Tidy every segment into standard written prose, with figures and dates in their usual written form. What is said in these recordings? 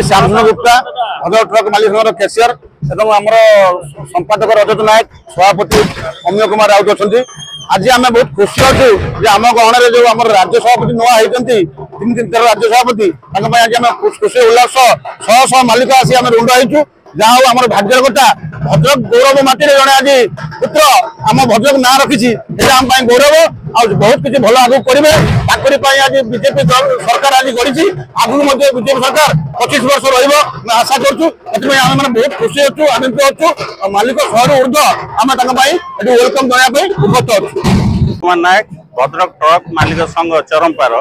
Shyamchandra Gupta Bhadrak truck मालिक संघर cashier एवं आमर संपादक रजत नायक सभापति अमीय कुमार राउत अच्छा। आज आम बहुत खुशी अच्छु आम गहन जो आम राज्य सभापति नुआ होती 3 दिन राज्य सभापति आज आम खुशी उल्लास शह शह मालिक आसी आम रुंड होइचु जहाँ आम भाग्यर कथा भद्रक गौरव माटी जड़े आज पुत्र आम भद्रक ना रखी आम गौरव आ बहुत किसी भल आगे करेंगे आज बीजेपी सरकार आज गढ़ी आगु बीजेपी सरकार 25 वर्ष रहा आशा करूँ आम मैंने बहुत खुशी अच्छु आनंदित अच्छु मालिक शहर ऊर्ध आम वेलकम देवाई उपस्थित अच्छु। कुमार नायक भद्रक ट्रक मालिक संघ चरमपार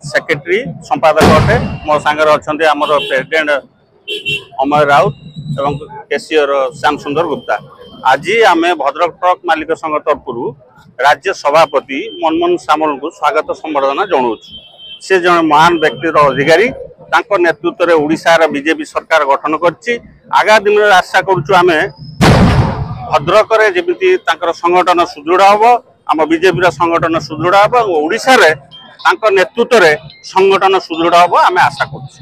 सेक्रेटरी संपादक अटे मो सांगे अच्छा आम प्रेसिडेंट अमय राउत एवं कैशियर श्याम सुंदर गुप्ता। आज आम भद्रक ट्रक मालिक संघ तरफ राज्य सभापति मनमोहन सामल को स्वागत संबर्धना जनाऊँ। से जन महान व्यक्तिर अधिकारी नेतृत्व में ओडिशार बीजेपी सरकार गठन करछि। आगा दिन में आशा करुचु आम भद्रक जमी संगठन सुदृढ़ हम आम बीजेपी संगठन सुदृढ़ हम और ओडिशा रे नेतृत्व में संगठन सुदृढ़ हम आम आशा करुचु।